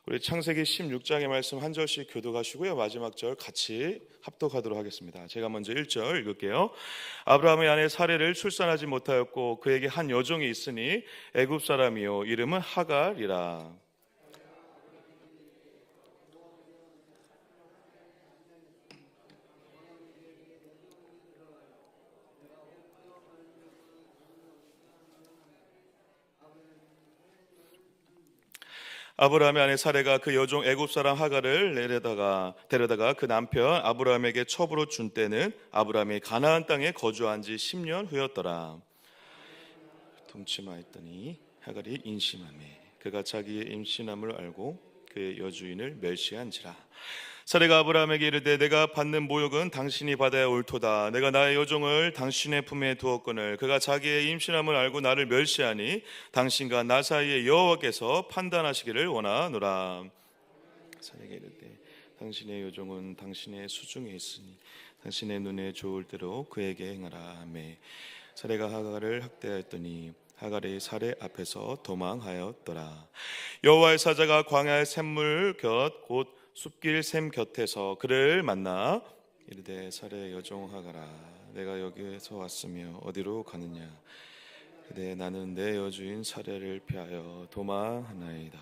우리 창세기 16장의 말씀 한 절씩 교독하시고요. 마지막 절 같이 합독하도록 하겠습니다. 제가 먼저 1절 읽을게요. 아브라함의 아내 사레를 출산하지 못하였고 그에게 한 여종이 있으니 애굽 사람이요 이름은 하갈이라. 아브라함의 아내 사레가 그 여종 애굽 사람 하갈을 데려다가 그 남편 아브라함에게 첩으로 준 때는 아브라함이 가나안 땅에 거주한 지 10년 후였더라. 동치마했더니 하갈이 임신하매 그가 자기의 임신함을 알고 그의 여주인을 멸시한지라. 사레가 아브라함에게 이르되 내가 받는 모욕은 당신이 받아야 옳도다. 내가 나의 여종을 당신의 품에 두었거늘 그가 자기의 임신함을 알고 나를 멸시하니 당신과 나 사이에 여호와께서 판단하시기를 원하노라. 사레에게 이르되 당신의 여종은 당신의 수중에 있으니 당신의 눈에 좋을 대로 그에게 행하라 하매 사레가 하갈을 학대하였더니 하갈이 사레 앞에서 도망하였더라. 여호와의 사자가 광야의 샘물 곁 곧 숲길 샘 곁에서 그를 만나 이르되 사레 여종 하갈아 내가 여기에서 왔으며 어디로 가느냐. 그대 나는 내 여주인 사레를 피하여 도망하나이다.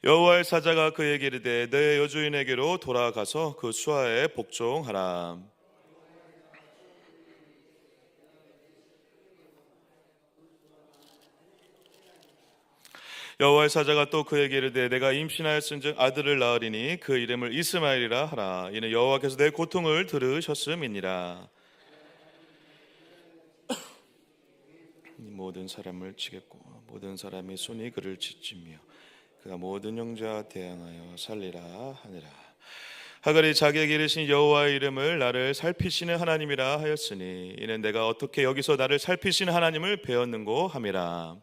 여호와의 사자가 그에게 이르되 내 여주인에게로 돌아가서 그 수하에 복종하라. 여호와의 사자가 또 그에게 이르되 내가 임신하였은즉 아들을 낳으리니 그 이름을 이스마엘이라 하라. 이는 여호와께서 내 고통을 들으셨음이니라. 모든 사람을 치겠고 모든 사람이 손이 그를 짓지며 그가 모든 형제와 대항하여 살리라 하니라. 하갈이 자기에게 이르신 여호와의 이름을 나를 살피시는 하나님이라 하였으니 이는 내가 어떻게 여기서 나를 살피시는 하나님을 배웠는고 함이라.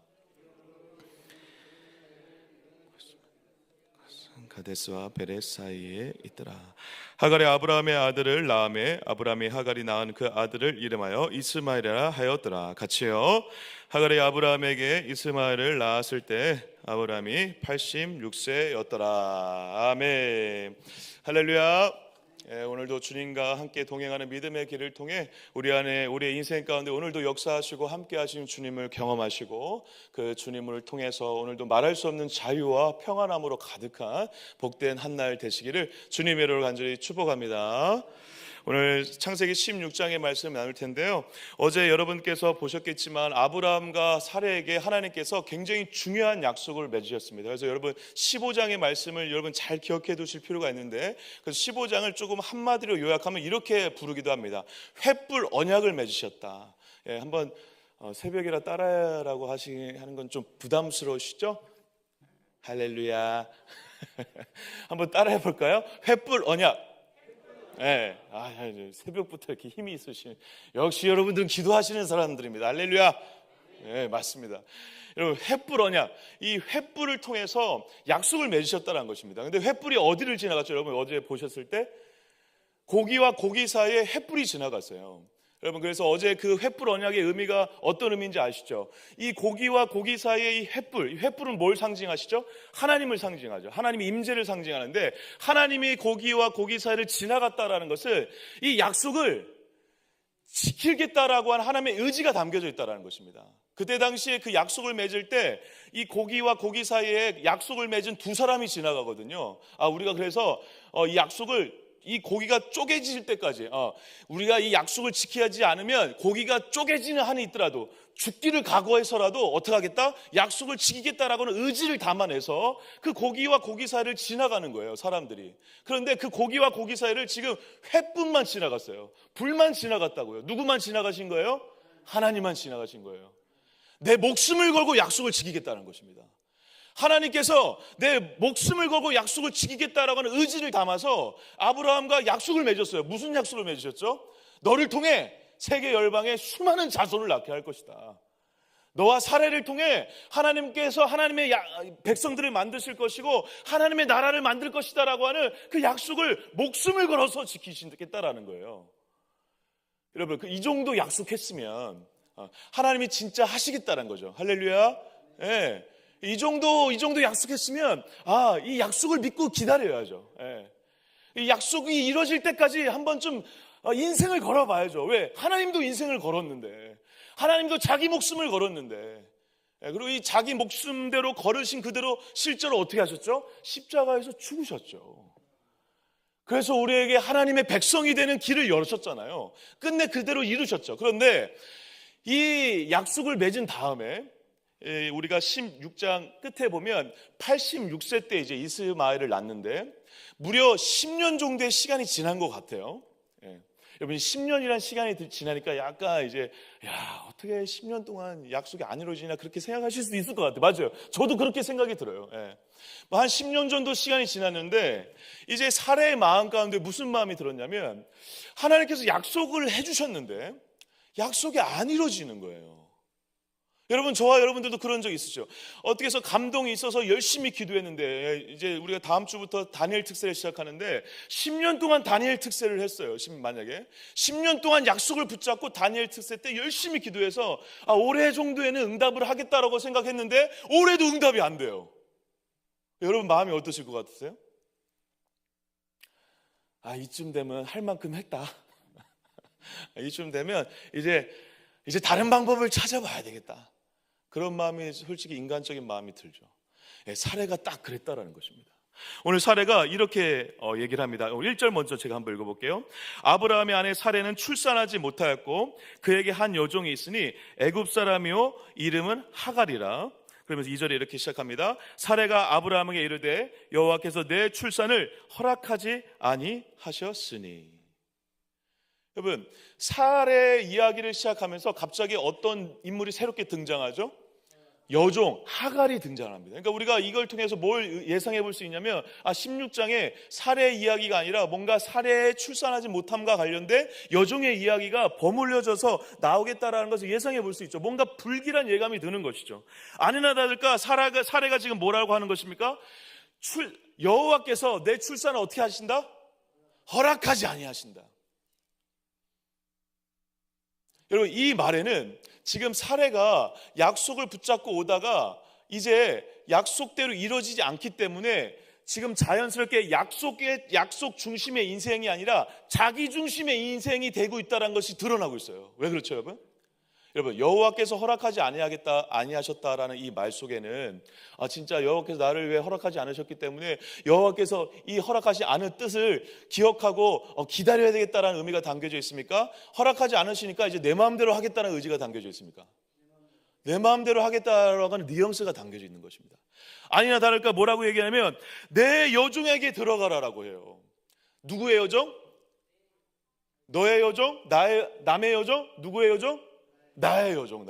가데스와 베레스 사이에 있더라. 하갈이 아브라함의 아들을 낳음에 아브라함이 하갈이 낳은 그 아들을 이름하여 이스마엘이라 하였더라. 같이요. 하갈이 아브라함에게 이스마엘을 낳았을 때 아브라함이 86세였더라. 아멘. 할렐루야. 오늘도 주님과 함께 동행하는 믿음의 길을 통해 우리의 인생 가운데 오늘도 역사하시고 함께 하시는 주님을 경험하시고 그 주님을 통해서 오늘도 말할 수 없는 자유와 평안함으로 가득한 복된 한 날 되시기를 주님의 이름으로 간절히 축복합니다. 오늘 창세기 16장의 말씀을 나눌 텐데요. 어제 여러분께서 보셨겠지만 아브라함과 사레에게 하나님께서 굉장히 중요한 약속을 맺으셨습니다. 그래서 여러분 15장의 말씀을 여러분 잘 기억해 두실 필요가 있는데 그 15장을 조금 한마디로 요약하면 이렇게 부르기도 합니다. 횃불 언약을 맺으셨다. 한번 새벽이라 따라라고 하는 건 좀 부담스러우시죠? 할렐루야. 한번 따라해 볼까요? 횃불 언약. 새벽부터 이렇게 힘이 있으신 역시 여러분들은 기도하시는 사람들입니다. 할렐루야. 맞습니다. 여러분 횃불 언약, 이 횃불을 통해서 약속을 맺으셨다는 것입니다. 근데 횃불이 어디를 지나갔죠? 여러분 어제 보셨을 때 고기와 고기 사이에 횃불이 지나갔어요. 여러분 그래서 어제 그 횃불 언약의 의미가 어떤 의미인지 아시죠? 이 고기와 고기 사이의 이 횃불은 뭘 상징하시죠? 하나님을 상징하죠. 하나님의 임재를 상징하는데 하나님이 고기와 고기 사이를 지나갔다라는 것은 이 약속을 지키겠다라고 하는 하나님의 의지가 담겨져 있다라는 것입니다. 그때 당시에 그 약속을 맺을 때 이 고기와 고기 사이에 약속을 맺은 두 사람이 지나가거든요. 우리가 그래서 이 고기가 쪼개질 때까지 우리가 이 약속을 지키지 않으면 고기가 쪼개지는 한이 있더라도 죽기를 각오해서라도 어떻게 하겠다? 약속을 지키겠다라고는 의지를 담아내서 그 고기와 고기 사이를 지나가는 거예요, 사람들이. 그런데 그 고기와 고기 사이를 지금 횃불만 지나갔어요. 불만 지나갔다고요. 누구만 지나가신 거예요? 하나님만 지나가신 거예요. 내 목숨을 걸고 약속을 지키겠다는 것입니다. 하나님께서 내 목숨을 걸고 약속을 지키겠다라고 하는 의지를 담아서 아브라함과 약속을 맺었어요. 무슨 약속을 맺으셨죠? 너를 통해 세계 열방에 수많은 자손을 낳게 할 것이다. 너와 사레를 통해 하나님께서 하나님의 백성들을 만드실 것이고 하나님의 나라를 만들 것이다 라고 하는 그 약속을 목숨을 걸어서 지키시겠다라는 거예요. 여러분 이 정도 약속했으면 하나님이 진짜 하시겠다는 거죠. 할렐루야. 이 정도 약속했으면 이 약속을 믿고 기다려야죠. 예. 이 약속이 이루어질 때까지 한 번쯤 인생을 걸어봐야죠. 왜? 하나님도 인생을 걸었는데, 하나님도 자기 목숨을 걸었는데, 그리고 이 자기 목숨대로 걸으신 그대로 실제로 어떻게 하셨죠? 십자가에서 죽으셨죠. 그래서 우리에게 하나님의 백성이 되는 길을 열으셨잖아요. 끝내 그대로 이루셨죠. 그런데 이 약속을 맺은 다음에 우리가 16장 끝에 보면 86세 때 이제 이스마엘을 낳는데 무려 10년 정도의 시간이 지난 것 같아요. 여러분 10년이란 시간이 지나니까 약간 이제 어떻게 10년 동안 약속이 안 이루어지나 그렇게 생각하실 수도 있을 것 같아요. 맞아요. 저도 그렇게 생각이 들어요. 한 10년 정도 시간이 지났는데 이제 사레의 마음 가운데 무슨 마음이 들었냐면 하나님께서 약속을 해주셨는데 약속이 안 이루어지는 거예요. 여러분, 저와 여러분들도 그런 적 있으시죠? 어떻게 해서 감동이 있어서 열심히 기도했는데 이제 우리가 다음 주부터 다니엘 특세를 시작하는데 10년 동안 다니엘 특세를 했어요. 만약에 10년 동안 약속을 붙잡고 다니엘 특세 때 열심히 기도해서 올해 정도에는 응답을 하겠다라고 생각했는데 올해도 응답이 안 돼요. 여러분 마음이 어떠실 것 같으세요? 이쯤 되면 할 만큼 했다. 이쯤 되면 이제 다른 방법을 찾아봐야 되겠다. 그런 마음이 솔직히 인간적인 마음이 들죠. 사례가 딱 그랬다라는 것입니다. 오늘 사례가 이렇게 얘기를 합니다. 1절 먼저 제가 한번 읽어볼게요. 아브라함의 아내 사례는 출산하지 못하였고 그에게 한 여종이 있으니 애굽 사람이요 이름은 하갈이라. 그러면서 2절에 이렇게 시작합니다. 사례가 아브라함에게 이르되 여호와께서 내 출산을 허락하지 아니하셨으니. 여러분, 사례 이야기를 시작하면서 갑자기 어떤 인물이 새롭게 등장하죠? 여종 하갈이 등장합니다. 그러니까 우리가 이걸 통해서 뭘 예상해 볼 수 있냐면 16장에 사례 이야기가 아니라 뭔가 사례에 출산하지 못함과 관련된 여종의 이야기가 버물려져서 나오겠다라는 것을 예상해 볼 수 있죠. 뭔가 불길한 예감이 드는 것이죠. 아니나 다를까 사례가 지금 뭐라고 하는 것입니까? 여호와께서 내 출산을 어떻게 하신다? 허락하지 아니하신다. 여러분, 이 말에는 지금 사례가 약속을 붙잡고 오다가 이제 약속대로 이루어지지 않기 때문에 지금 자연스럽게 약속 중심의 인생이 아니라 자기 중심의 인생이 되고 있다는 것이 드러나고 있어요. 왜 그렇죠, 여러분? 여러분, 여호와께서 허락하지 아니하셨다라는 이 말 속에는 진짜 여호와께서 나를 왜 허락하지 않으셨기 때문에 여호와께서 이 허락하지 않은 뜻을 기억하고 기다려야 되겠다라는 의미가 담겨져 있습니까? 허락하지 않으시니까 이제 내 마음대로 하겠다는 의지가 담겨져 있습니까? 내 마음대로 하겠다라고 하는 뉘앙스가 담겨져 있는 것입니다. 아니나 다를까 뭐라고 얘기하냐면 내 여종에게 들어가라라고 해요. 누구의 여종? 너의 여종? 남의 여종? 누구의 여종? 나의 여종.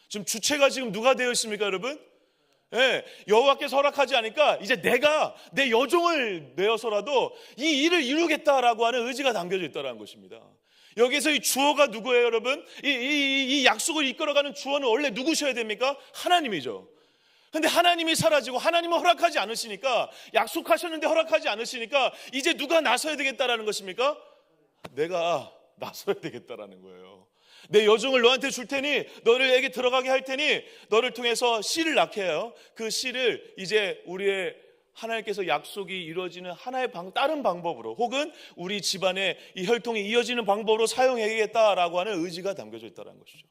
지금 주체가 지금 누가 되어 있습니까, 여러분? 여호와께서 허락하지 않으니까 이제 내가 내 여종을 내어서라도 이 일을 이루겠다라고 하는 의지가 담겨져 있다는 것입니다. 여기서 이 주어가 누구예요, 여러분? 이 약속을 이끌어가는 주어는 원래 누구셔야 됩니까? 하나님이죠. 근데 하나님이 사라지고 하나님은 허락하지 않으시니까, 약속하셨는데 허락하지 않으시니까 이제 누가 나서야 되겠다라는 것입니까? 내가 나서야 되겠다라는 거예요. 내 여종을 너한테 줄 테니 너를에게 들어가게 할 테니 너를 통해서 씨를 낳게 해요. 그 씨를 이제 우리의 하나님께서 약속이 이루어지는 하나의 다른 방법으로 혹은 우리 집안의 이 혈통이 이어지는 방법으로 사용해야겠다라고 하는 의지가 담겨져 있다는 것이죠.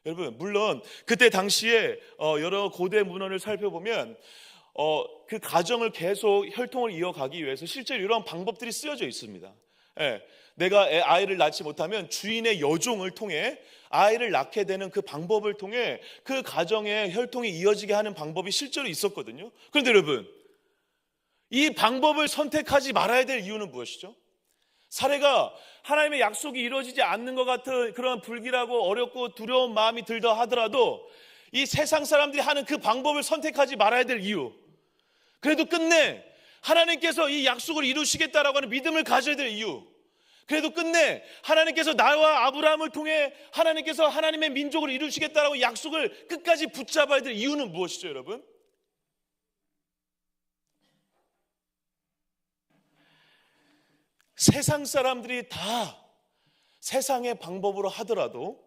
여러분, 물론 그때 당시에 여러 고대 문헌을 살펴보면 그 가정을 계속 혈통을 이어가기 위해서 실제로 이런 방법들이 쓰여져 있습니다. 내가 아이를 낳지 못하면 주인의 여종을 통해 아이를 낳게 되는 그 방법을 통해 그 가정의 혈통이 이어지게 하는 방법이 실제로 있었거든요. 그런데 여러분, 이 방법을 선택하지 말아야 될 이유는 무엇이죠? 사례가 하나님의 약속이 이루어지지 않는 것 같은 그런 불길하고 어렵고 두려운 마음이 들다 하더라도 이 세상 사람들이 하는 그 방법을 선택하지 말아야 될 이유, 그래도 끝내 하나님께서 이 약속을 이루시겠다라고 하는 믿음을 가져야 될 이유, 그래도 끝내 하나님께서 나와 아브라함을 통해 하나님께서 하나님의 민족을 이루시겠다라고 약속을 끝까지 붙잡아야 될 이유는 무엇이죠, 여러분? 세상 사람들이 다 세상의 방법으로 하더라도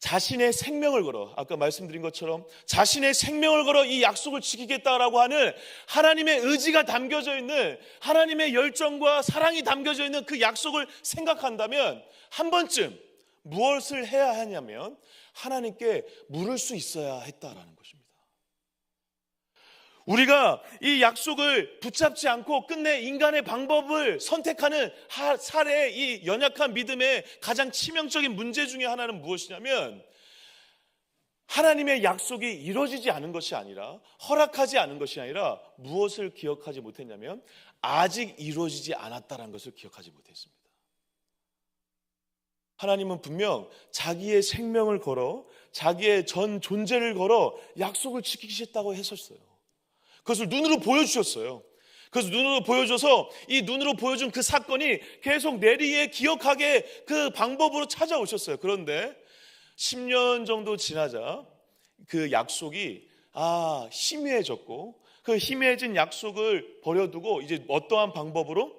자신의 생명을 걸어, 아까 말씀드린 것처럼 자신의 생명을 걸어 이 약속을 지키겠다라고 하는 하나님의 의지가 담겨져 있는, 하나님의 열정과 사랑이 담겨져 있는 그 약속을 생각한다면 한 번쯤 무엇을 해야 하냐면 하나님께 물을 수 있어야 했다라는 것입니다. 우리가 이 약속을 붙잡지 않고 끝내 인간의 방법을 선택하는 사례의 이 연약한 믿음의 가장 치명적인 문제 중에 하나는 무엇이냐면, 하나님의 약속이 이루어지지 않은 것이 아니라, 허락하지 않은 것이 아니라 무엇을 기억하지 못했냐면 아직 이루어지지 않았다는 것을 기억하지 못했습니다. 하나님은 분명 자기의 생명을 걸어, 자기의 전 존재를 걸어 약속을 지키시겠다고 했었어요. 그것을 눈으로 보여주셨어요. 그래서 눈으로 보여줘서 이 눈으로 보여준 그 사건이 계속 내리에 기억하게 그 방법으로 찾아오셨어요. 그런데 10년 정도 지나자 그 약속이 희미해졌고, 그 희미해진 약속을 버려두고 이제 어떠한 방법으로?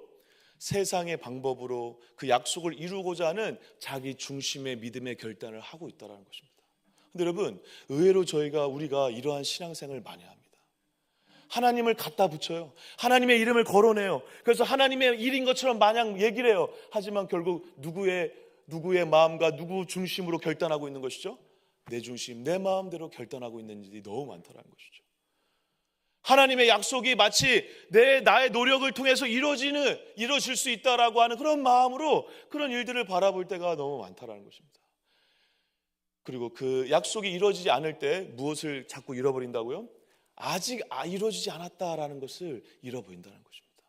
세상의 방법으로 그 약속을 이루고자 하는 자기 중심의 믿음의 결단을 하고 있다는 것입니다. 근데 여러분, 의외로 우리가 이러한 신앙생활을 많이 합니다. 하나님을 갖다 붙여요. 하나님의 이름을 거론해요. 그래서 하나님의 일인 것처럼 마냥 얘기를 해요. 하지만 결국 누구의 마음과 누구 중심으로 결단하고 있는 것이죠? 내 중심, 내 마음대로 결단하고 있는 일이 너무 많다는 것이죠. 하나님의 약속이 마치 나의 노력을 통해서 이루어질 수 있다라고 하는 그런 마음으로 그런 일들을 바라볼 때가 너무 많다는 것입니다. 그리고 그 약속이 이루어지지 않을 때 무엇을 자꾸 잃어버린다고요? 아직 이루어지지 않았다라는 것을 잃어버린다는 것입니다.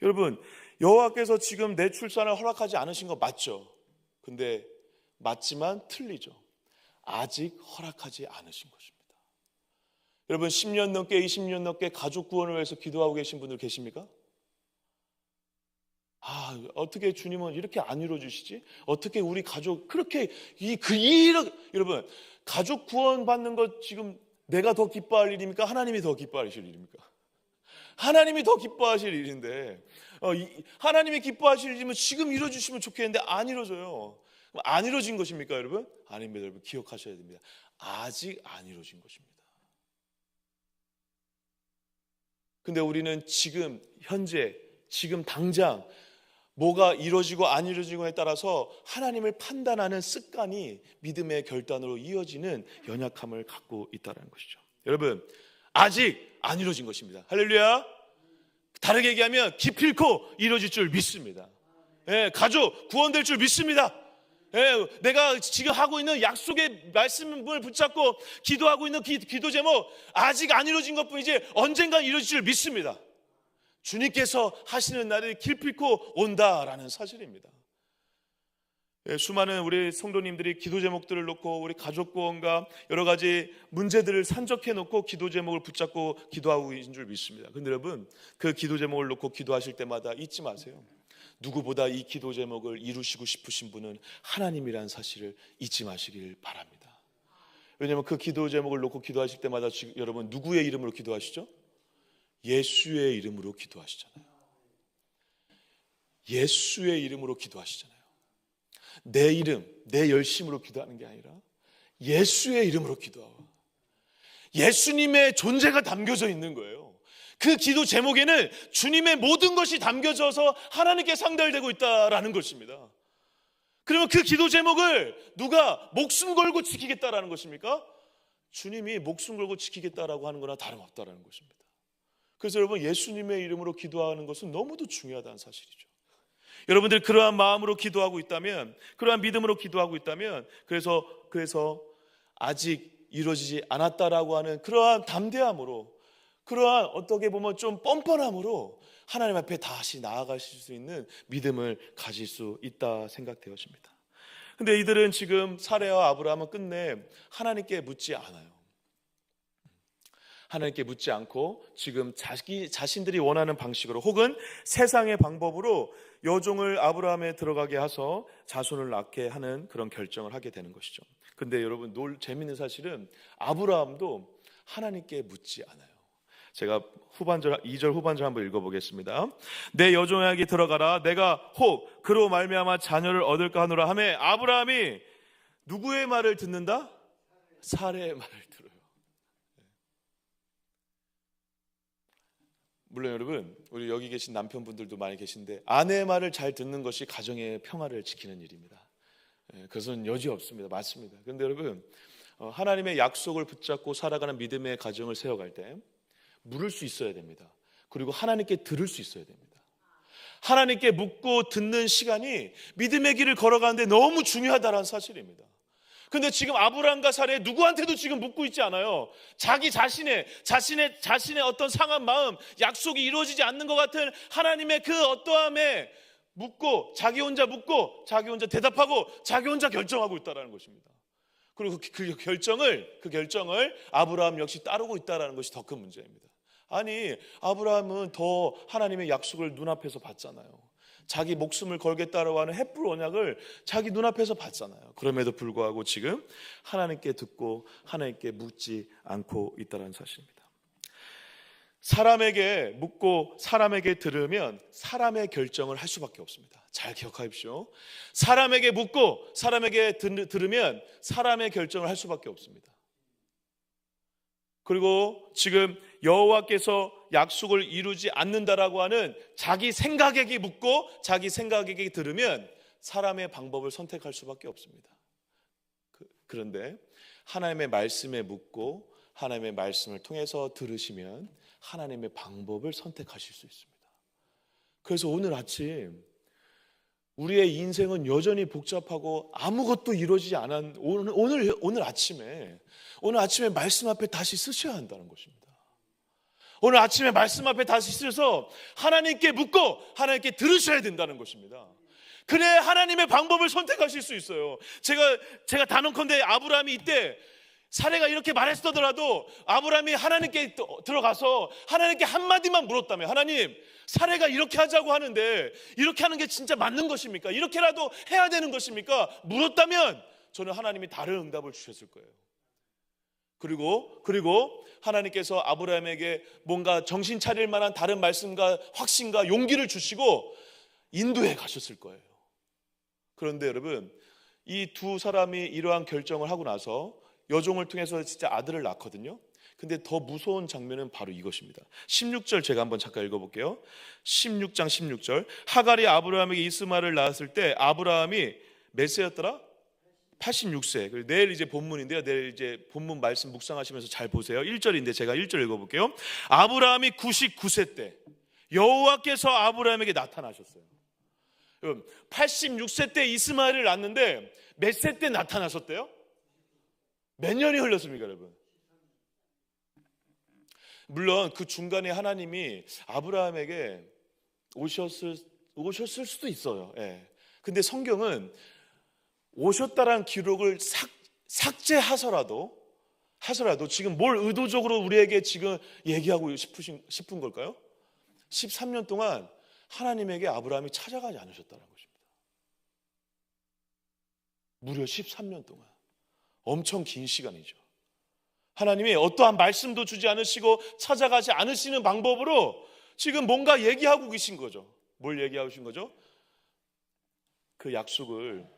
여러분, 여호와께서 지금 내 출산을 허락하지 않으신 거 맞죠? 근데 맞지만 틀리죠. 아직 허락하지 않으신 것입니다. 여러분, 10년 넘게 20년 넘게 가족 구원을 위해서 기도하고 계신 분들 계십니까? 어떻게 주님은 이렇게 안 이루어주시지? 어떻게 우리 가족 그렇게 여러분, 가족 구원 받는 것 지금 내가 더 기뻐할 일입니까? 하나님이 더 기뻐하실 일입니까? 하나님이 더 기뻐하실 일인데, 하나님이 기뻐하실 일이면 지금 이루어주시면 좋겠는데 안 이루어져요. 안 이루어진 것입니까, 여러분? 아닙니다. 여러분, 기억하셔야 됩니다. 아직 안 이루어진 것입니다. 근데 우리는 지금 현재, 지금 당장 뭐가 이루어지고 안 이루어지고에 따라서 하나님을 판단하는 습관이 믿음의 결단으로 이어지는 연약함을 갖고 있다는 것이죠. 여러분, 아직 안 이루어진 것입니다. 할렐루야. 다르게 얘기하면 기필코 이루어질 줄 믿습니다. 가족 구원될 줄 믿습니다. 내가 지금 하고 있는 약속의 말씀을 붙잡고 기도하고 있는 기도 제목, 아직 안 이루어진 것뿐이지 언젠가 이루어질 줄 믿습니다. 주님께서 하시는 날이 기필코 온다라는 사실입니다. 수많은 우리 성도님들이 기도 제목들을 놓고 우리 가족 구원과 여러 가지 문제들을 산적해 놓고 기도 제목을 붙잡고 기도하고 계신 줄 믿습니다. 근데 여러분, 그 기도 제목을 놓고 기도하실 때마다 잊지 마세요. 누구보다 이 기도 제목을 이루시고 싶으신 분은 하나님이라는 사실을 잊지 마시길 바랍니다. 왜냐하면 그 기도 제목을 놓고 기도하실 때마다 여러분 누구의 이름으로 기도하시죠? 예수의 이름으로 기도하시잖아요. 예수의 이름으로 기도하시잖아요. 내 이름, 내 열심으로 기도하는 게 아니라 예수의 이름으로 기도하고 예수님의 존재가 담겨져 있는 거예요. 그 기도 제목에는 주님의 모든 것이 담겨져서 하나님께 상달되고 있다라는 것입니다. 그러면 그 기도 제목을 누가 목숨 걸고 지키겠다라는 것입니까? 주님이 목숨 걸고 지키겠다라고 하는 거나 다름없다라는 것입니다. 그래서 여러분, 예수님의 이름으로 기도하는 것은 너무도 중요하다는 사실이죠. 여러분들 그러한 마음으로 기도하고 있다면, 그러한 믿음으로 기도하고 있다면, 그래서 아직 이루어지지 않았다라고 하는 그러한 담대함으로, 그러한 어떻게 보면 좀 뻔뻔함으로 하나님 앞에 다시 나아가실 수 있는 믿음을 가질 수 있다 생각되어집니다. 근데 이들은 지금 사레와 아브라함은 끝내 하나님께 묻지 않아요. 하나님께 묻지 않고 지금 자신들이 원하는 방식으로 혹은 세상의 방법으로 여종을 아브라함에 들어가게 해서 자손을 낳게 하는 그런 결정을 하게 되는 것이죠. 근데 여러분, 재미있는 사실은 아브라함도 하나님께 묻지 않아요. 제가 2절 후반절 한번 읽어보겠습니다. 내 여종에게 들어가라. 내가 혹 그로 말미암아 자녀를 얻을까 하노라 하매 아브라함이 누구의 말을 듣는다? 사례의 말을 들어요. 물론 여러분, 우리 여기 계신 남편분들도 많이 계신데 아내의 말을 잘 듣는 것이 가정의 평화를 지키는 일입니다. 그것은 여지 없습니다. 맞습니다. 그런데 여러분, 하나님의 약속을 붙잡고 살아가는 믿음의 가정을 세워갈 때 물을 수 있어야 됩니다. 그리고 하나님께 들을 수 있어야 됩니다. 하나님께 묻고 듣는 시간이 믿음의 길을 걸어가는데 너무 중요하다는 사실입니다. 근데 지금 아브라함과 사례 누구한테도 지금 묻고 있지 않아요. 자기 자신의 어떤 상한 마음, 약속이 이루어지지 않는 것 같은 하나님의 그 어떠함에 묻고 자기 혼자 묻고 자기 혼자 대답하고 자기 혼자 결정하고 있다는 것입니다. 그리고 그 결정을 아브라함 역시 따르고 있다는 것이 더 큰 문제입니다. 아니, 아브라함은 더 하나님의 약속을 눈앞에서 봤잖아요. 자기 목숨을 걸겠다고 하는 헷불 언약을 자기 눈앞에서 봤잖아요. 그럼에도 불구하고 지금 하나님께 듣고 하나님께 묻지 않고 있다는 사실입니다. 사람에게 묻고 사람에게 들으면 사람의 결정을 할 수밖에 없습니다. 잘 기억하십시오. 사람에게 묻고 사람에게 들으면 사람의 결정을 할 수밖에 없습니다. 그리고 지금 여호와께서 약속을 이루지 않는다라고 하는 자기 생각에게 묻고 자기 생각에게 들으면 사람의 방법을 선택할 수밖에 없습니다. 그런데 하나님의 말씀에 묻고 하나님의 말씀을 통해서 들으시면 하나님의 방법을 선택하실 수 있습니다. 그래서 오늘 아침 우리의 인생은 여전히 복잡하고 아무것도 이루어지지 않은 오늘 아침에 말씀 앞에 다시 쓰셔야 한다는 것입니다. 오늘 아침에 말씀 앞에 다시 쓰셔서 하나님께 묻고 하나님께 들으셔야 된다는 것입니다. 그래야 하나님의 방법을 선택하실 수 있어요. 제가 단언컨대 아브라함이 이때 사례가 이렇게 말했더라도 아브라함이 하나님께 들어가서 하나님께 한마디만 물었다면, 하나님, 사례가 이렇게 하자고 하는데 이렇게 하는 게 진짜 맞는 것입니까? 이렇게라도 해야 되는 것입니까? 물었다면 저는 하나님이 다른 응답을 주셨을 거예요. 그리고 하나님께서 아브라함에게 뭔가 정신 차릴 만한 다른 말씀과 확신과 용기를 주시고 인도해 가셨을 거예요. 그런데 여러분, 이 두 사람이 이러한 결정을 하고 나서 여종을 통해서 진짜 아들을 낳거든요. 근데 더 무서운 장면은 바로 이것입니다. 16절 제가 한번 잠깐 읽어볼게요. 16장 16절. 하갈이 아브라함에게 이스마엘을 낳았을 때 아브라함이 몇 세였더라? 86세. 내일 이제 본문인데요. 내일 이제 본문 말씀 묵상하시면서 잘 보세요. 1절인데 제가 1절 읽어볼게요. 아브라함이 99세 때 여호와께서 아브라함에게 나타나셨어요. 86세 때 이스마엘을 낳았는데 몇 세 때 나타나셨대요? 몇 년이 흘렀습니까, 여러분? 물론 그 중간에 하나님이 아브라함에게 오셨을 수도 있어요. 예. 근데 성경은 오셨다라는 기록을 삭제하서라도 지금 뭘 의도적으로 우리에게 지금 얘기하고 싶은 걸까요? 13년 동안 하나님에게 아브라함이 찾아가지 않으셨다는 것입니다. 무려 13년 동안. 엄청 긴 시간이죠. 하나님이 어떠한 말씀도 주지 않으시고 찾아가지 않으시는 방법으로 지금 뭔가 얘기하고 계신 거죠. 뭘 얘기하고 계신 거죠? 그 약속을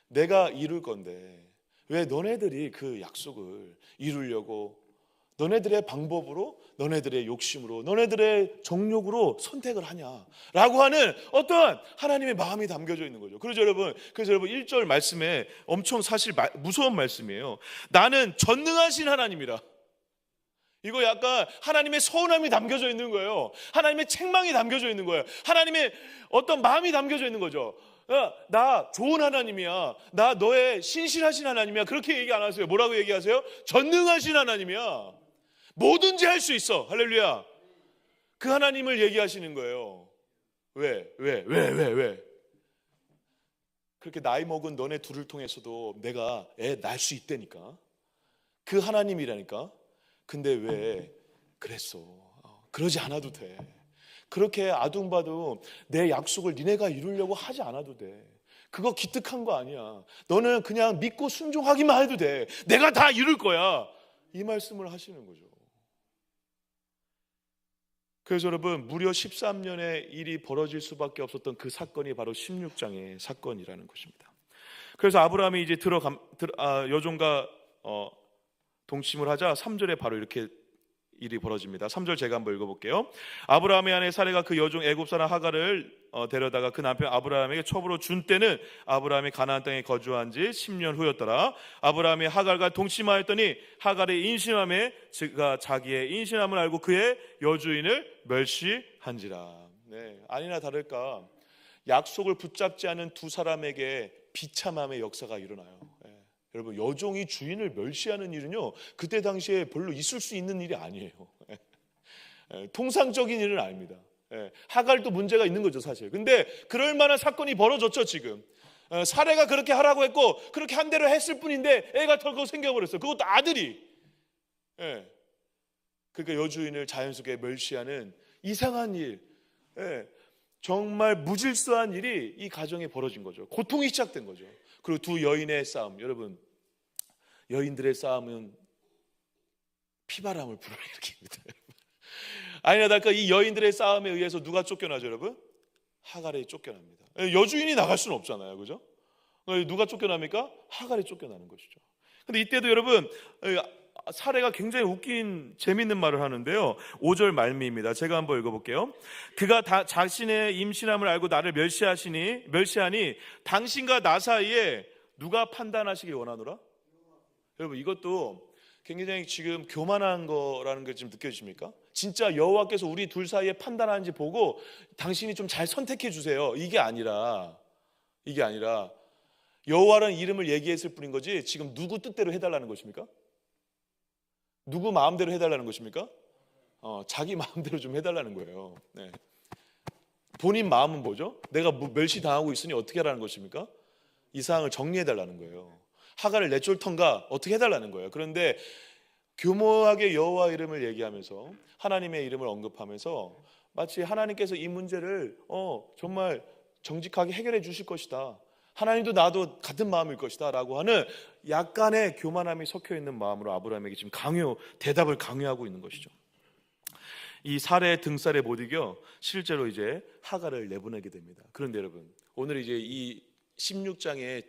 내가 이룰 건데 왜 너네들이 그 약속을 이루려고 너네들의 방법으로, 너네들의 욕심으로, 너네들의 정욕으로 선택을 하냐라고 하는 어떠한 하나님의 마음이 담겨져 있는 거죠. 그래서 여러분 1절 말씀에 엄청 사실 무서운 말씀이에요. 나는 전능하신 하나님이라. 이거 약간 하나님의 서운함이 담겨져 있는 거예요. 하나님의 책망이 담겨져 있는 거예요. 하나님의 어떤 마음이 담겨져 있는 거죠. 나 좋은 하나님이야. 나 너의 신실하신 하나님이야. 그렇게 얘기 안 하세요. 뭐라고 얘기하세요? 전능하신 하나님이야. 뭐든지 할 수 있어. 할렐루야. 그 하나님을 얘기하시는 거예요. 왜? 그렇게 나이 먹은 너네 둘을 통해서도 내가 애 낳을 수 있다니까. 그 하나님이라니까. 근데 왜 그랬어? 그러지 않아도 돼. 그렇게 아둥바둥 내 약속을 니네가 이루려고 하지 않아도 돼. 그거 기특한 거 아니야. 너는 그냥 믿고 순종하기만 해도 돼. 내가 다 이룰 거야. 이 말씀을 하시는 거죠. 그래서 여러분, 무려 13년의 일이 벌어질 수밖에 없었던 그 사건이 바로 16장의 사건이라는 것입니다. 그래서 아브라함이 이제 여종과 동침을 하자 3절에 바로 이렇게 일이 벌어집니다. 3절 제가 한번 읽어볼게요. 아브라함의 아내 사레가 그 여종 애굽 사람 하갈을 데려다가 그 남편 아브라함에게 첩으로 준 때는 아브라함이 가나안 땅에 거주한 지 10년 후였더라. 아브라함이 하갈과 동침하였더니 하갈의 인신함에 그가 자기의 인신함을 알고 그의 여주인을 멸시한지라. 네, 아니나 다를까 약속을 붙잡지 않은 두 사람에게 비참함의 역사가 일어나요. 여러분, 여종이 주인을 멸시하는 일은요, 그때 당시에 별로 있을 수 있는 일이 아니에요. 통상적인 일은 아닙니다. 하갈도 문제가 있는 거죠, 사실. 근데 그럴 만한 사건이 벌어졌죠, 지금. 사례가 그렇게 하라고 했고 그렇게 한 대로 했을 뿐인데 애가 덜컥 생겨버렸어요. 그것도 아들이. 그러니까 여주인을 자연스럽게 멸시하는 이상한 일, 정말 무질서한 일이 이 가정에 벌어진 거죠. 고통이 시작된 거죠. 그리고 두 여인의 싸움, 여러분, 여인들의 싸움은 피바람을 불어일으킵니다. 아니나 다를까 이 여인들의 싸움에 의해서 누가 쫓겨나죠, 여러분? 하갈이 쫓겨납니다. 여주인이 나갈 수는 없잖아요, 그죠? 누가 쫓겨납니까? 하갈이 쫓겨나는 것이죠. 근데 이때도 여러분, 사례가 굉장히 웃긴 재밌는 말을 하는데요. 5절 말미입니다. 제가 한번 읽어볼게요. 그가 자신의 임신함을 알고 나를 멸시하니 당신과 나 사이에 누가 판단하시길 원하노라? 여러분, 이것도 굉장히 지금 교만한 거라는 게 지금 느껴지십니까? 진짜 여호와께서 우리 둘 사이에 판단하는지 보고 당신이 좀 잘 선택해 주세요. 이게 아니라 여호와라는 이름을 얘기했을 뿐인 거지 지금 누구 뜻대로 해달라는 것입니까? 누구 마음대로 해달라는 것입니까? 자기 마음대로 좀 해달라는 거예요. 네. 본인 마음은 뭐죠? 내가 멸시당하고 있으니 어떻게 하라는 것입니까? 이 상황을 정리해달라는 거예요. 하갈을 내쫓던가 어떻게 해달라는 거예요. 그런데 교묘하게 여호와 이름을 얘기하면서 하나님의 이름을 언급하면서 마치 하나님께서 이 문제를 정말 정직하게 해결해 주실 것이다. 하나님도 나도 같은 마음일 것이다 라고 하는 약간의 교만함이 섞여 있는 마음으로 아브라함에게 지금 대답을 강요하고 있는 것이죠. 이 사례의 등살에 못 이겨 실제로 이제 하갈을 내보내게 됩니다. 그런데 여러분, 오늘 이제 이 16장의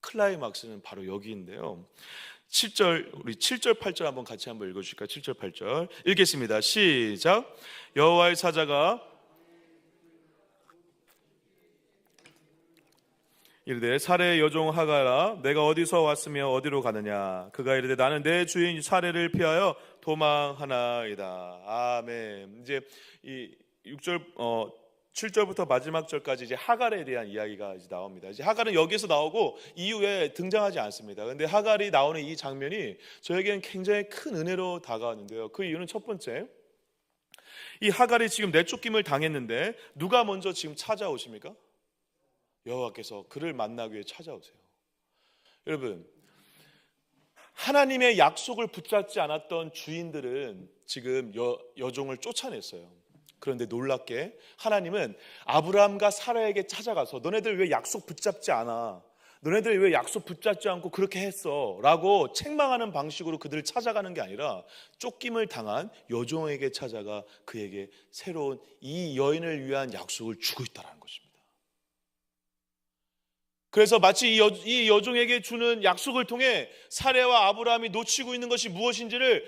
클라이막스는 바로 여기인데요. 7절, 우리 7절 8절 한번 같이 한번 읽어주실까요? 7절 8절 읽겠습니다. 시작. 여호와의 사자가 이르되 사레의 여종 하갈아, 내가 어디서 왔으며 어디로 가느냐? 그가 이르되 나는 내 주인 사레를 피하여 도망하나이다. 아멘. 이제 이 7절부터 마지막 절까지 이제 하갈에 대한 이야기가 이제 나옵니다. 이제 하갈은 여기서 나오고 이후에 등장하지 않습니다. 그런데 하갈이 나오는 이 장면이 저에게는 굉장히 큰 은혜로 다가왔는데요. 그 이유는 첫 번째, 이 하갈이 지금 내쫓김을 당했는데 누가 먼저 지금 찾아오십니까? 여호와께서 그를 만나기 위해 찾아오세요. 여러분, 하나님의 약속을 붙잡지 않았던 주인들은 지금 여종을 쫓아냈어요. 그런데 놀랍게 하나님은 아브라함과 사라에게 찾아가서 너네들 왜 약속 붙잡지 않아? 너네들 왜 약속 붙잡지 않고 그렇게 했어? 라고 책망하는 방식으로 그들을 찾아가는 게 아니라 쫓김을 당한 여종에게 찾아가 그에게 새로운 이 여인을 위한 약속을 주고 있다는 것입니다. 그래서 마치 이 여종에게 주는 약속을 통해 사레와 아브라함이 놓치고 있는 것이 무엇인지를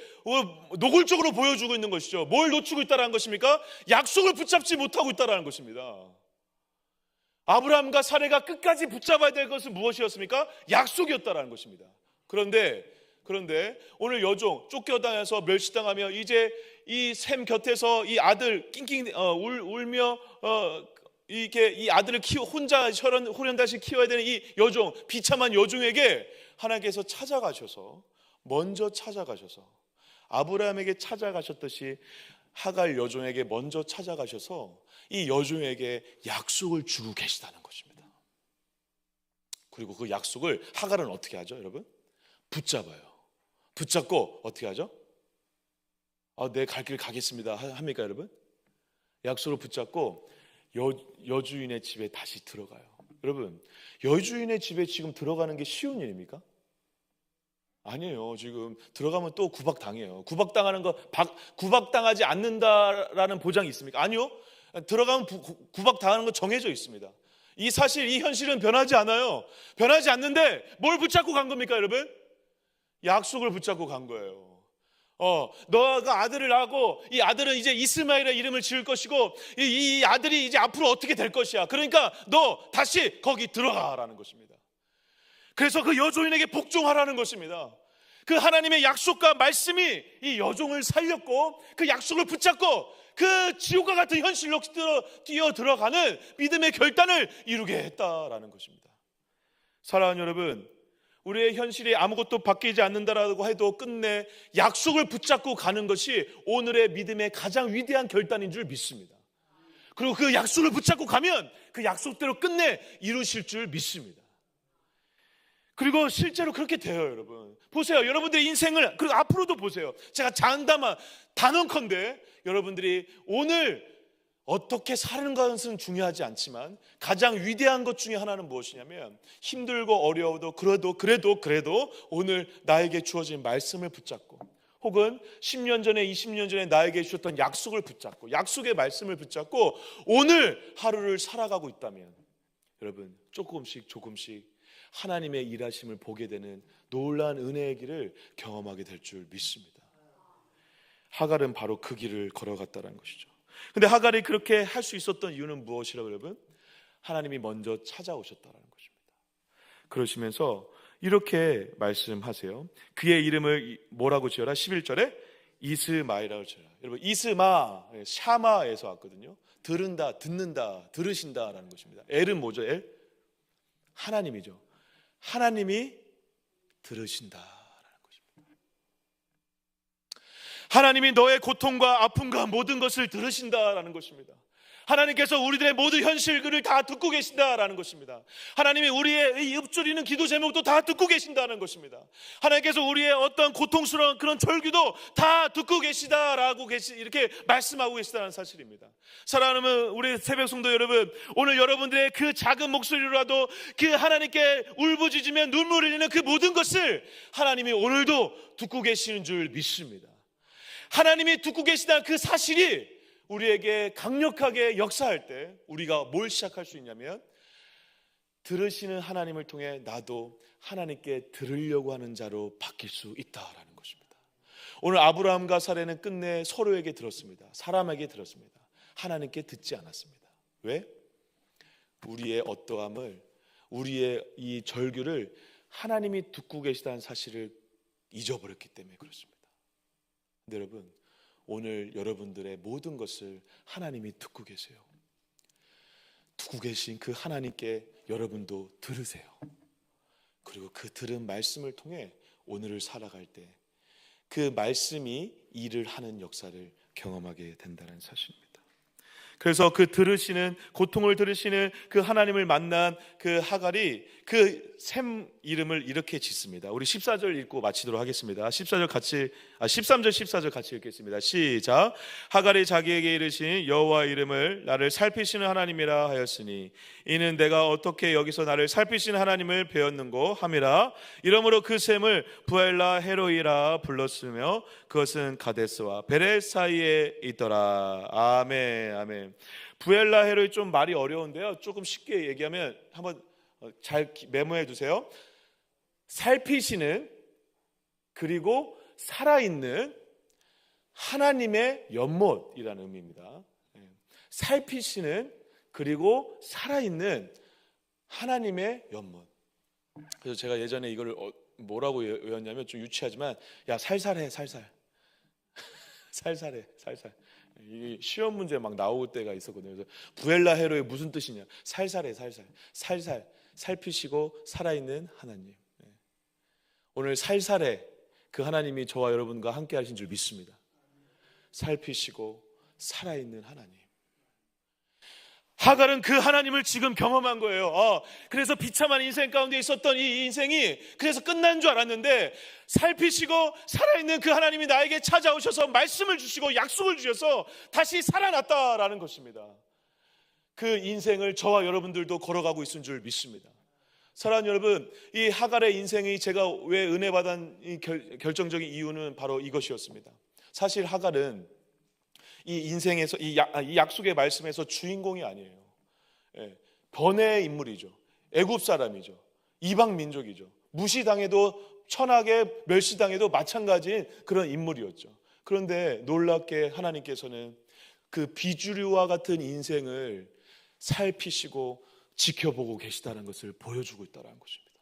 노골적으로 보여주고 있는 것이죠. 뭘 놓치고 있다는 것입니까? 약속을 붙잡지 못하고 있다는 것입니다. 아브라함과 사레가 끝까지 붙잡아야 될 것은 무엇이었습니까? 약속이었다는 것입니다. 그런데 오늘 여종 쫓겨다녀서 멸시당하며 이제 이 샘 곁에서 이 아들 낑낑 울며 이렇게 이 아들을 혼자 호련다시 키워야 되는 이 여종, 비참한 여종에게 하나님께서 먼저 찾아가셔서 아브라함에게 찾아가셨듯이 하갈 여종에게 먼저 찾아가셔서 이 여종에게 약속을 주고 계시다는 것입니다. 그리고 그 약속을 하갈은 어떻게 하죠, 여러분? 붙잡아요. 붙잡고 어떻게 하죠? 내 갈 길 가겠습니다 합니까, 여러분? 약속을 붙잡고 여주인의 집에 다시 들어가요. 여러분, 여주인의 집에 지금 들어가는 게 쉬운 일입니까? 아니에요. 지금 들어가면 또 구박당해요. 구박당하지 않는다라는 보장이 있습니까? 아니요. 들어가면 구박당하는 건 정해져 있습니다. 이 사실, 이 현실은 변하지 않아요. 변하지 않는데 뭘 붙잡고 간 겁니까, 여러분? 약속을 붙잡고 간 거예요. 너가 아들을 낳고 이 아들은 이제 이스마엘의 이름을 지을 것이고 이 아들이 이제 앞으로 어떻게 될 것이야. 그러니까 너 다시 거기 들어가라는 것입니다. 그래서 그 여종에게 복종하라는 것입니다. 그 하나님의 약속과 말씀이 이 여종을 살렸고 그 약속을 붙잡고 그 지옥과 같은 현실로 뛰어 들어가는 믿음의 결단을 이루게 했다라는 것입니다. 사랑하는 여러분, 우리의 현실이 아무것도 바뀌지 않는다라고 해도 끝내 약속을 붙잡고 가는 것이 오늘의 믿음의 가장 위대한 결단인 줄 믿습니다. 그리고 그 약속을 붙잡고 가면 그 약속대로 끝내 이루실 줄 믿습니다. 그리고 실제로 그렇게 돼요, 여러분. 보세요. 여러분들의 인생을, 그리고 앞으로도 보세요. 제가 장담한 단언컨대 여러분들이 오늘 어떻게 사는 것은 중요하지 않지만 가장 위대한 것 중에 하나는 무엇이냐면 힘들고 어려워도 그래도 오늘 나에게 주어진 말씀을 붙잡고 혹은 10년 전에 20년 전에 나에게 주셨던 약속을 붙잡고 약속의 말씀을 붙잡고 오늘 하루를 살아가고 있다면 여러분 조금씩 하나님의 일하심을 보게 되는 놀라운 은혜의 길을 경험하게 될 줄 믿습니다. 하갈은 바로 그 길을 걸어갔다는 것이죠. 근데 하갈이 그렇게 할 수 있었던 이유는 무엇이라고 여러분? 하나님이 먼저 찾아오셨다는 것입니다. 그러시면서 이렇게 말씀하세요. 그의 이름을 뭐라고 지어라? 11절에 이스마엘이라고 지어라. 여러분 이스마, 샤마에서 왔거든요. 들은다, 듣는다, 들으신다라는 것입니다. 엘은 뭐죠? 엘? 하나님이죠. 하나님이 들으신다라는 것입니다. 하나님이 너의 고통과 아픔과 모든 것을 들으신다라는 것입니다. 하나님께서 우리들의 모든 현실들을 다 듣고 계신다라는 것입니다. 하나님이 우리의 이 읊조리는 기도 제목도 다 듣고 계신다는 것입니다. 하나님께서 우리의 어떤 고통스러운 그런 절규도 다 듣고 계시다라고 이렇게 말씀하고 계시다는 사실입니다. 사랑하는 우리 새벽 성도 여러분, 오늘 여러분들의 그 작은 목소리로라도 그 하나님께 울부짖으며 눈물을 흘리는 그 모든 것을 하나님이 오늘도 듣고 계시는 줄 믿습니다. 하나님이 듣고 계시다는 그 사실이 우리에게 강력하게 역사할 때 우리가 뭘 시작할 수 있냐면 들으시는 하나님을 통해 나도 하나님께 들으려고 하는 자로 바뀔 수 있다라는 것입니다. 오늘 아브라함과 사례는 끝내 서로에게 들었습니다. 사람에게 들었습니다. 하나님께 듣지 않았습니다. 왜? 우리의 어떠함을, 우리의 이 절규를 하나님이 듣고 계시다는 사실을 잊어버렸기 때문에 그렇습니다. 근데 여러분, 오늘 여러분들의 모든 것을 하나님이 듣고 계세요. 듣고 계신 그 하나님께 여러분도 들으세요. 그리고 그 들은 말씀을 통해 오늘을 살아갈 때 그 말씀이 일을 하는 역사를 경험하게 된다는 사실입니다. 그래서 그 들으시는, 고통을 들으시는 그 하나님을 만난 그 하갈이 그 샘 이름을 이렇게 짓습니다. 우리 14절 읽고 마치도록 하겠습니다. 13절, 14절 같이 읽겠습니다. 시작. 하갈이 자기에게 이르신 여호와 이름을 나를 살피시는 하나님이라 하였으니 이는 내가 어떻게 여기서 나를 살피시는 하나님을 배웠는고 함이라. 이러므로 그 샘을 부엘라 헤로이라 불렀으며 그것은 가데스와 베렛 사이에 있더라. 아멘, 아멘. 부엘라 헤로이 좀 말이 어려운데요, 조금 쉽게 얘기하면 한번 잘 메모해 두세요. 살피시는, 그리고 살아있는 하나님의 연못이라는 의미입니다. 살피시는, 그리고 살아있는 하나님의 연못. 그래서 제가 예전에 이걸 뭐라고 외웠냐면 좀 유치하지만, 야 살살해, 살살. 살살해, 살살. 이 시험 문제 막 나올 때가 있었거든요. 그래서 부엘라 헤로의 무슨 뜻이냐? 살살해, 살살. 살살, 살피시고 살아있는 하나님. 오늘 살살해 그 하나님이 저와 여러분과 함께 하신 줄 믿습니다. 살피시고 살아있는 하나님. 하갈은 그 하나님을 지금 경험한 거예요. 그래서 비참한 인생 가운데 있었던 이 인생이 그래서 끝난 줄 알았는데 살피시고 살아있는 그 하나님이 나에게 찾아오셔서 말씀을 주시고 약속을 주셔서 다시 살아났다라는 것입니다. 그 인생을 저와 여러분들도 걸어가고 있는 줄 믿습니다. 사랑하는 여러분, 이 하갈의 인생이 제가 왜 은혜 받은 이 결정적인 이유는 바로 이것이었습니다. 사실 하갈은 이 인생에서 이 약속의 말씀에서 주인공이 아니에요. 번외의 인물이죠. 애굽 사람이죠. 이방 민족이죠. 무시당해도 천하게 멸시당해도 마찬가지인 그런 인물이었죠. 그런데 놀랍게 하나님께서는 그 비주류와 같은 인생을 살피시고 지켜보고 계시다는 것을 보여주고 있다는 것입니다.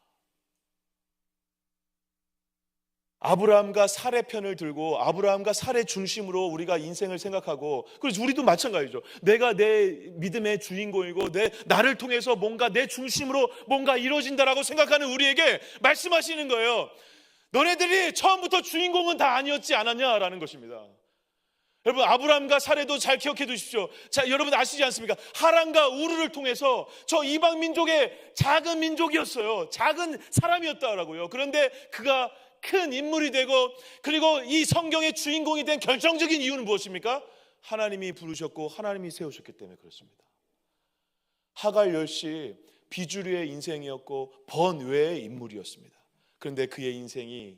아브라함과 살의 편을 들고 아브라함과 살의 중심으로 우리가 인생을 생각하고, 그래서 우리도 마찬가지죠. 내가 내 믿음의 주인공이고 나를 통해서 뭔가 내 중심으로 뭔가 이루어진다라고 생각하는 우리에게 말씀하시는 거예요. 너네들이 처음부터 주인공은 다 아니었지 않았냐라는 것입니다. 여러분, 아브라함과 사례도 잘 기억해 두십시오. 자, 여러분 아시지 않습니까? 하란과 우르를 통해서 저 이방 민족의 작은 민족이었어요. 작은 사람이었다라고요. 그런데 그가 큰 인물이 되고, 그리고 이 성경의 주인공이 된 결정적인 이유는 무엇입니까? 하나님이 부르셨고 하나님이 세우셨기 때문에 그렇습니다. 하갈 역시 비주류의 인생이었고 번외의 인물이었습니다. 그런데 그의 인생이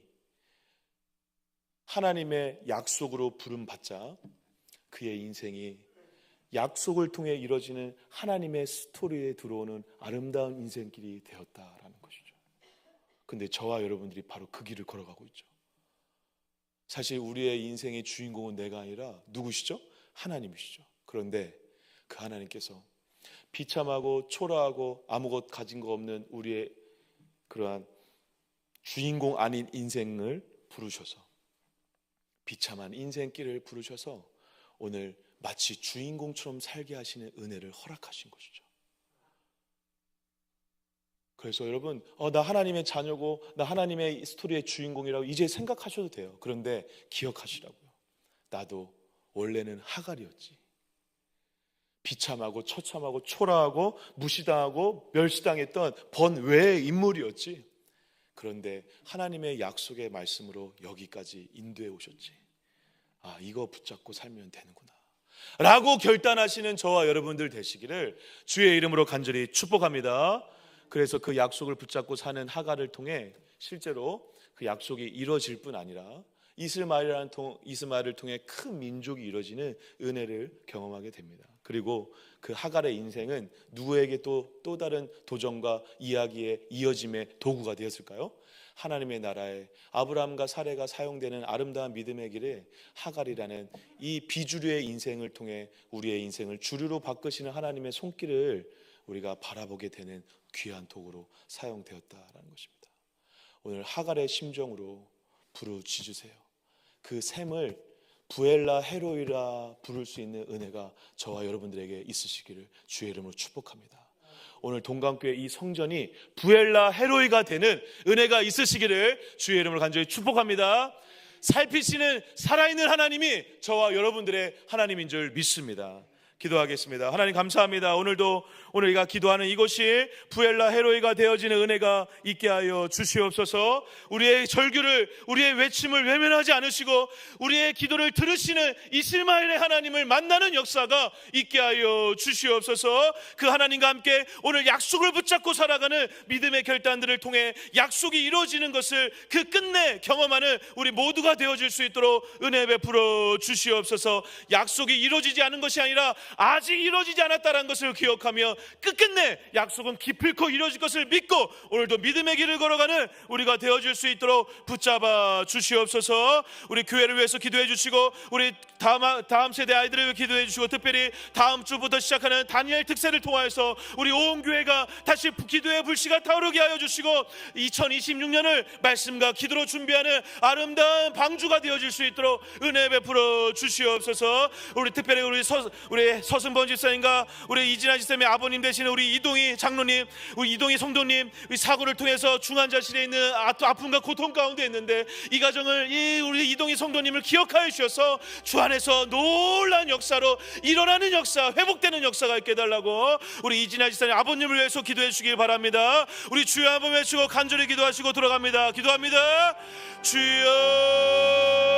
하나님의 약속으로 부름받자 그의 인생이 약속을 통해 이루어지는 하나님의 스토리에 들어오는 아름다운 인생길이 되었다라는 것이죠. 근데 저와 여러분들이 바로 그 길을 걸어가고 있죠. 사실 우리의 인생의 주인공은 내가 아니라 누구시죠? 하나님이시죠. 그런데 그 하나님께서 비참하고 초라하고 아무것 가진 거 없는 우리의 그러한 주인공 아닌 인생을 부르셔서, 비참한 인생길을 부르셔서 오늘 마치 주인공처럼 살게 하시는 은혜를 허락하신 것이죠. 그래서 여러분, 나 하나님의 자녀고 나 하나님의 스토리의 주인공이라고 이제 생각하셔도 돼요. 그런데 기억하시라고요. 나도 원래는 하갈이었지. 비참하고 처참하고 초라하고 무시당하고 멸시당했던 번외의 인물이었지. 그런데 하나님의 약속의 말씀으로 여기까지 인도해 오셨지. 이거 붙잡고 살면 되는구나 라고 결단하시는 저와 여러분들 되시기를 주의 이름으로 간절히 축복합니다. 그래서 그 약속을 붙잡고 사는 하갈을 통해 실제로 그 약속이 이루어질 뿐 아니라 이스마엘을 통해 큰 민족이 이루어지는 은혜를 경험하게 됩니다. 그리고 그 하갈의 인생은 누구에게 또 다른 도전과 이야기의 이어짐의 도구가 되었을까요? 하나님의 나라에 아브라함과 사레가 사용되는 아름다운 믿음의 길에 하갈이라는 이 비주류의 인생을 통해 우리의 인생을 주류로 바꾸시는 하나님의 손길을 우리가 바라보게 되는 귀한 도구로 사용되었다라는 것입니다. 오늘 하갈의 심정으로 부르짖으세요. 그 샘을 부엘라 헤로이라 부를 수 있는 은혜가 저와 여러분들에게 있으시기를 주의 이름으로 축복합니다. 오늘 동강교회 이 성전이 부엘라 헤로이가 되는 은혜가 있으시기를 주의 이름으로 간절히 축복합니다. 살피시는 살아있는 하나님이 저와 여러분들의 하나님인 줄 믿습니다. 기도하겠습니다. 하나님 감사합니다. 오늘 우리가 기도하는 이곳이 부엘라 헤로이가 되어지는 은혜가 있게 하여 주시옵소서. 우리의 절규를, 우리의 외침을 외면하지 않으시고 우리의 기도를 들으시는 이스마엘의 하나님을 만나는 역사가 있게 하여 주시옵소서. 그 하나님과 함께 오늘 약속을 붙잡고 살아가는 믿음의 결단들을 통해 약속이 이루어지는 것을 그 끝내 경험하는 우리 모두가 되어질 수 있도록 은혜 베풀어 주시옵소서. 약속이 이루어지지 않은 것이 아니라 아직 이루어지지 않았다는 것을 기억하며 끝끝내 약속은 기필코 이루어질 것을 믿고 오늘도 믿음의 길을 걸어가는 우리가 되어질 수 있도록 붙잡아 주시옵소서. 우리 교회를 위해서 기도해 주시고 우리 다음 세대 아이들을 위해 기도해 주시고 특별히 다음 주부터 시작하는 다니엘 특세를 통하여서 우리 온 교회가 다시 기도의 불씨가 타오르게 하여 주시고 2026년을 말씀과 기도로 준비하는 아름다운 방주가 되어질 수 있도록 은혜 베풀어 주시옵소서. 우리 특별히 우리 서승번 집사님과 우리 이진아 집사님의 아버님 되시는 우리 이동희 장로님, 우리 이동희 성도님, 우리 사고를 통해서 중환자실에 있는 아픔과 고통 가운데 있는데 이 가정을 우리 이동희 성도님을 기억하여 주셔서 주 안에서 놀라운 역사로 일어나는 역사, 회복되는 역사가 있게 해달라고 우리 이진아 집사님 아버님을 위해서 기도해 주시기 바랍니다. 우리 주여 한번 외치고 간절히 기도하시고 들어갑니다. 기도합니다. 주여